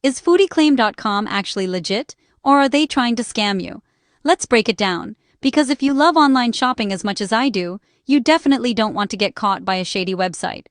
Is foodieclaim.com actually legit, or are they trying to scam you? Let's break it down, because if you love online shopping as much as I do, you definitely don't want to get caught by a shady website.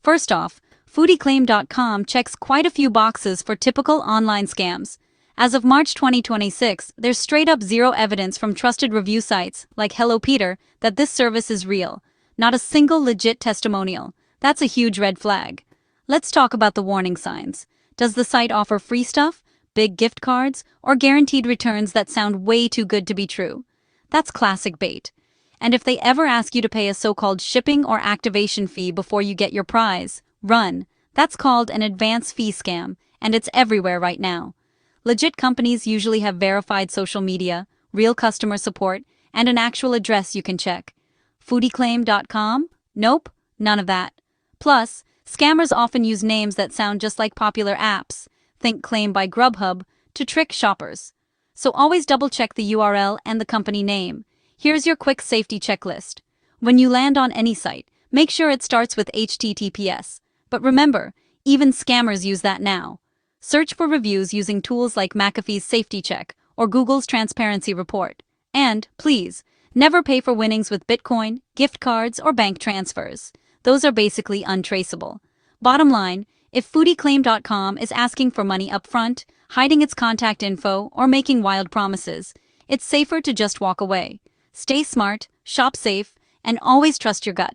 First off, foodieclaim.com checks quite a few boxes for typical online scams. As of March 2026, there's straight up zero evidence from trusted review sites like Hello Peter that this service is real. Not a single legit testimonial. That's a huge red flag. Let's talk about the warning signs. Does the site offer free stuff, big gift cards, or guaranteed returns that sound way too good to be true? That's classic bait. And if they ever ask you to pay a so-called shipping or activation fee before you get your prize, run. That's called an advance fee scam, and it's everywhere right now. Legit companies usually have verified social media, real customer support, and an actual address you can check. Foodieclaim.com? Nope, none of that. Plus, scammers often use names that sound just like popular apps, think Claim by Grubhub, to trick shoppers. So always double-check the URL and the company name. Here's your quick safety checklist. When you land on any site, make sure it starts with HTTPS. But remember, even scammers use that now. Search for reviews using tools like McAfee's Safety Check or Google's Transparency Report. And, please, never pay for winnings with Bitcoin, gift cards, or bank transfers. Those are basically untraceable. Bottom line, if foodieclaim.com is asking for money upfront, hiding its contact info, or making wild promises, it's safer to just walk away. Stay smart, shop safe, and always trust your gut.